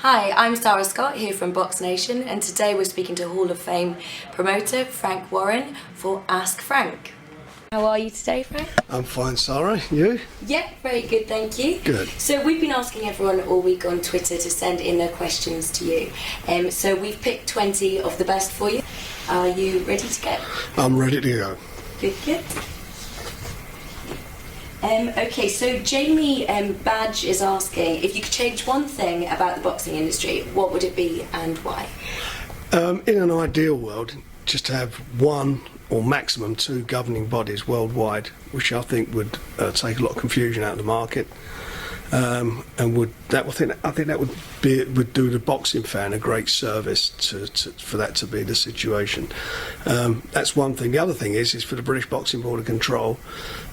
Hi, I'm Sarah Scott here from BoxNation, and today we're speaking to Hall of Fame promoter Frank Warren for Ask Frank. How are you today, Frank? I'm fine, Sarah. You? Yeah, very good, thank you. Good. So we've been asking everyone all week on Twitter to send in their questions to you. So we've picked 20 of the best for you. Are you ready to go? I'm ready to go. Good. Okay, so Jamie Badge is asking, if you could change one thing about the boxing industry, what would it be and why? In an ideal world, just to have one or maximum two governing bodies worldwide, which I think would take a lot of confusion out of the market, and I think that would do the boxing fan a great service for that to be the situation. That's one thing. The other thing is for the British Boxing Board of Control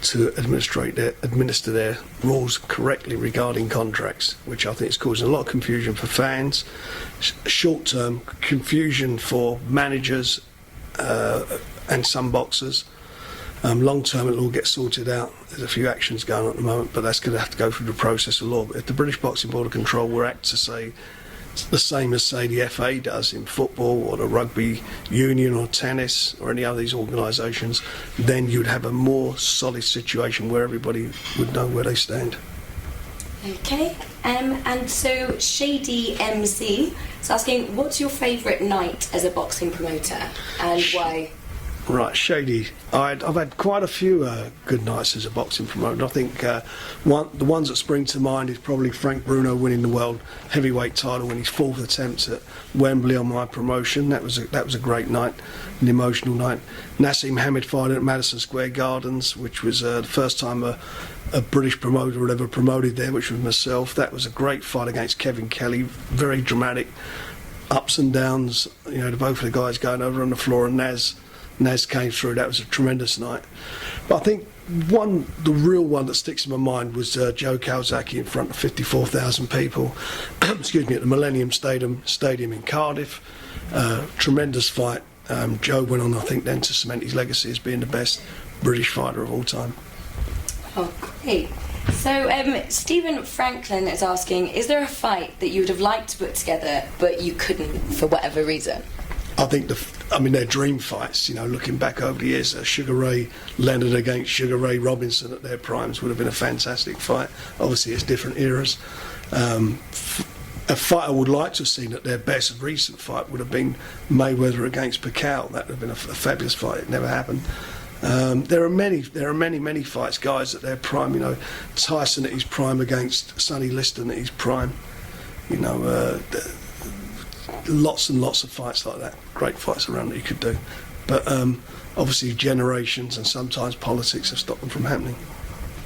to administer their rules correctly regarding contracts, which I think is causing a lot of confusion for fans, short-term confusion for managers and some boxers. Long term it'll all get sorted out. There's a few actions going on at the moment, but that's going to have to go through the process of law. But if the British Boxing Board of Control were act to say the same as, say, the FA does in football or the rugby union or tennis or any other of these organisations, then you'd have a more solid situation where everybody would know where they stand. Okay, and so Shady MC is asking, what's your favourite night as a boxing promoter and why? Right, Shady. I've had quite a few good nights as a boxing promoter. I think the ones that spring to mind is probably Frank Bruno winning the world heavyweight title in his fourth attempt at Wembley on my promotion. That was a great night, an emotional night. Nassim Hamid fighting at Madison Square Gardens, which was the first time a British promoter had ever promoted there, which was myself. That was a great fight against Kevin Kelly, very dramatic, ups and downs. You know, both of the guys going over on the floor, and Naz came through. That was a tremendous night. But I think the real one that sticks in my mind was Joe Kawasaki in front of 54,000 people excuse me, at the Millennium Stadium in Cardiff. Tremendous fight. Joe went on, I think, then to cement his legacy as being the best British fighter of all time. Oh, great. So Stephen Franklin is asking, is there a fight that you would have liked to put together but you couldn't for whatever reason? I think they're dream fights. You know, looking back over the years, Sugar Ray Leonard against Sugar Ray Robinson at their primes would have been a fantastic fight. Obviously, it's different eras. A fight I would like to have seen at their best recent fight would have been Mayweather against Pacquiao. That would have been a fabulous fight. It never happened. There are many fights, guys at their prime. You know, Tyson at his prime against Sonny Liston at his prime. You know. Lots and lots of fights like that, great fights around that you could do, but obviously generations and sometimes politics have stopped them from happening.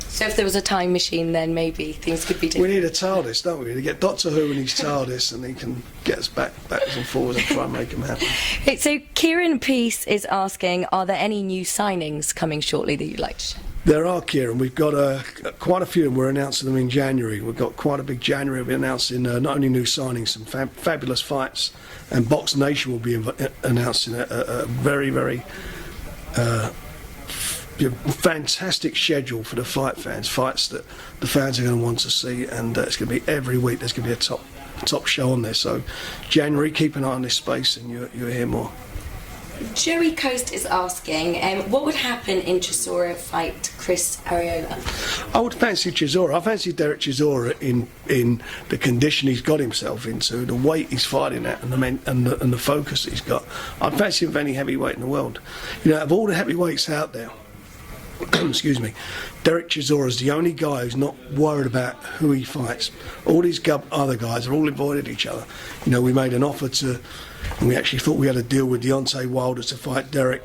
So if there was a time machine, then maybe things could be different. We need a TARDIS, don't we? To get Doctor Who and his TARDIS, and he can get us backwards and forwards and try and make them happen. Okay, so Kieran Peace is asking, are there any new signings coming shortly that you'd like to share? There are, Kieran. We've got quite a few, and we're announcing them in January. We've got quite a big January. We'll be announcing not only new signings, some fabulous fights, and BoxNation will be announcing a very, very fantastic schedule for the fight fans, fights that the fans are going to want to see, and it's going to be every week. There's going to be a top show on there. So January, keep an eye on this space, and you'll hear more. Joey Coast is asking, what would happen in Chisora fight Chris Arreola? I would fancy Chisora. I fancy Derek Chisora in the condition he's got himself into, the weight he's fighting at, and the focus he's got. I'd fancy him for any heavyweight in the world. You know, of all the heavyweights out there, excuse me, Derek Chisora is the only guy who's not worried about who he fights. All these other guys are all avoided each other. You know, we made an offer and we actually thought we had a deal with Deontay Wilder to fight Derek.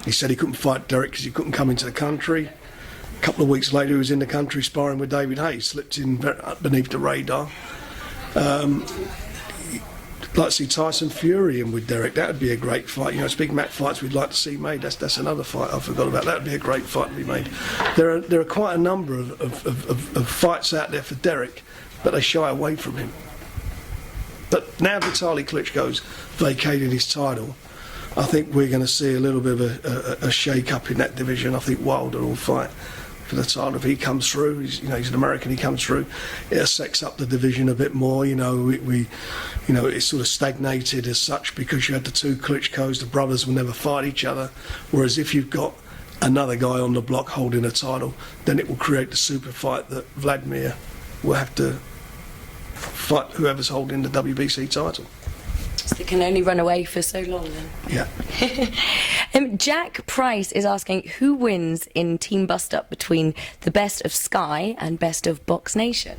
He said he couldn't fight Derek because he couldn't come into the country. A couple of weeks later, he was in the country sparring with David Hayes, slipped in beneath the radar. Like to see Tyson Fury in with Derek. That would be a great fight. You know, speaking about fights we'd like to see made, that's another fight I forgot about. That would be a great fight to be made. There are quite a number of fights out there for Derek, but they shy away from him. But now Vitaly Klitschko's vacated his title, I think we're going to see a little bit of a shake-up in that division. I think Wilder will fight for the title. If he comes through, he's an American. He comes through, it'll sex up the division a bit more. It's sort of stagnated as such because you had the two Klitschko's. The brothers will never fight each other. Whereas if you've got another guy on the block holding a title, then it will create the super fight that Vladimir will have to fight whoever's holding the WBC title. So they can only run away for so long then. Yeah. Jack Price is asking who wins in Team Bust Up between the best of Sky and best of BoxNation.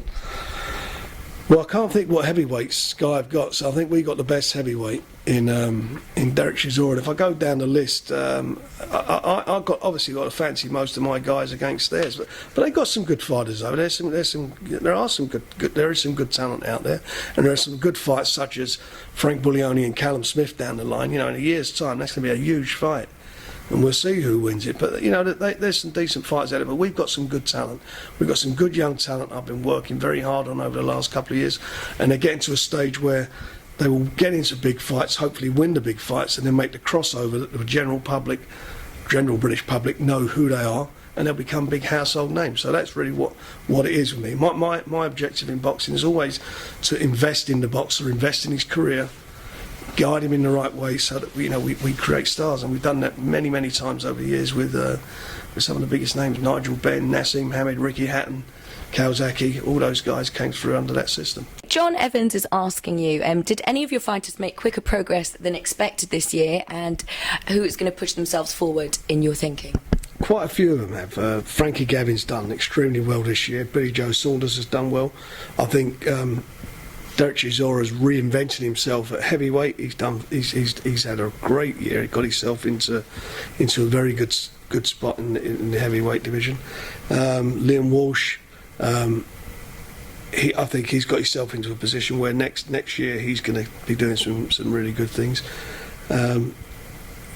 Well, I can't think what heavyweights Sky have got, so I think we got the best heavyweight in Derek Chisora. If I go down the list, I've obviously got to fancy most of my guys against theirs, but they've got some good fighters though. There is some good talent out there, and there are some good fights such as Frank Buglioni and Callum Smith down the line. In a year's time, that's going to be a huge fight. And we'll see who wins it. But, there's some decent fights out there. But we've got some good talent. We've got some good young talent I've been working very hard on over the last couple of years. And they're getting to a stage where they will get into big fights, hopefully win the big fights, and then make the crossover that the general British public know who they are, and they'll become big household names. So that's really what it is for me. My objective in boxing is always to invest in the boxer, invest in his career, guide him in the right way so that we create stars, and we've done that many times over the years with some of the biggest names: Nigel Benn, Nassim Hamed, Ricky Hatton, Kawasaki. All those guys came through under that system. John Evans is asking you, did any of your fighters make quicker progress than expected this year, and who is going to push themselves forward in your thinking? Quite a few of them have. Frankie Gavin's done extremely well this year. Billy Joe Saunders has done well. I think Derek Chisora's reinvented himself at heavyweight. He's had a great year. He got himself into a very good spot in the heavyweight division. Liam Walsh, I think he's got himself into a position where next year he's going to be doing some really good things.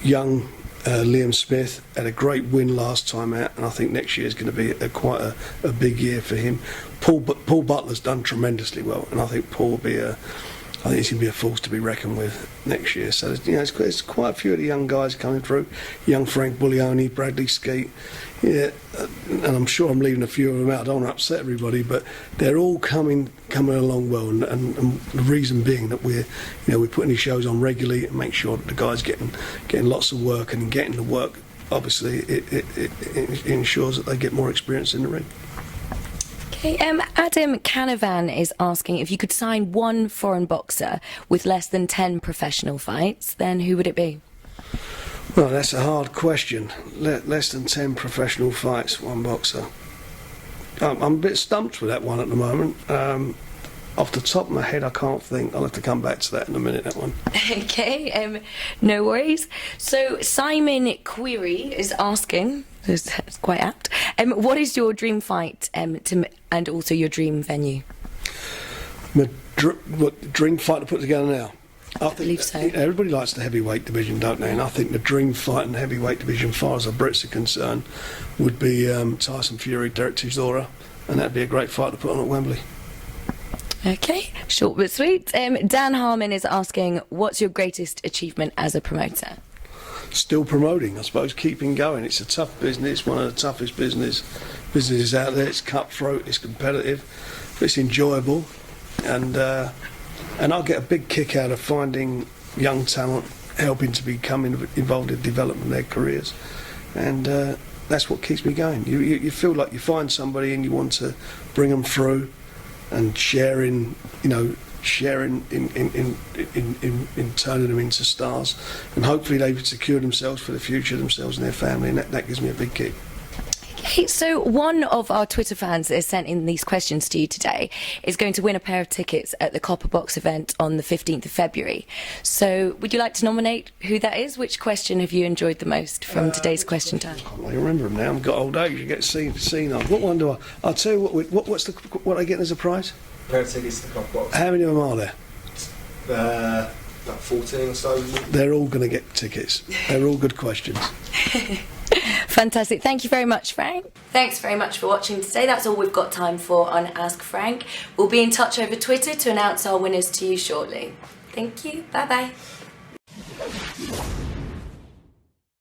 Young Liam Smith had a great win last time out, and I think next year is going to be quite a big year for him. Paul Butler's done tremendously well, and I think Paul will be I think he's going to be a force to be reckoned with next year. So there's quite a few of the young guys coming through. Young Frank Buglioni, Bradley Skeet, and I'm sure I'm leaving a few of them out. I don't want to upset everybody, but they're all coming along well, and the reason being that we're putting these shows on regularly and make sure that the guys getting lots of work, and getting the work. Obviously, it ensures that they get more experience in the ring. Okay, Adam Canavan is asking if you could sign one foreign boxer with less than 10 professional fights, then who would it be? Well, that's a hard question. Less than 10 professional fights, one boxer. I'm a bit stumped with that one at the moment. Off the top of my head, I can't think. I'll have to come back to that in a minute, that one. Okay, no worries. So Simon Query is asking, that's quite apt, what is your dream fight and also your dream venue? What dream fight to put together now? I believe so. Everybody likes the heavyweight division, don't they? And I think the dream fight in the heavyweight division, as far as the Brits are concerned, would be Tyson Fury, Derek Chisora, and that'd be a great fight to put on at Wembley. Okay, short but sweet. Dan Harmon is asking, what's your greatest achievement as a promoter? Still promoting, I suppose, keeping going. It's a tough business, one of the toughest businesses out there. It's cutthroat, it's competitive, but it's enjoyable, and I'll get a big kick out of finding young talent, helping to become involved in development of their careers, and that's what keeps me going. You feel like you find somebody and you want to bring them through, and sharing in turning them into stars, and hopefully they've secured themselves for the future, themselves and their family, and that gives me a big kick. Okay, so one of our Twitter fans that has sent in these questions to you today is going to win a pair of tickets at the Copper Box event on the 15th of February. So would you like to nominate who that is? Which question have you enjoyed the most from today's question time? I can't really remember them now. I've got old age. You get seen on. What one do I? I'll tell you what I get as a prize. Pair of tickets to the Copper Box. How many of them are there? Like 14 or so. They're all going to get tickets. They're all good questions. Fantastic. Thank you very much, Frank. Thanks very much for watching today. That's all we've got time for on Ask Frank. We'll be in touch over Twitter to announce our winners to you shortly. Thank you. Bye-bye.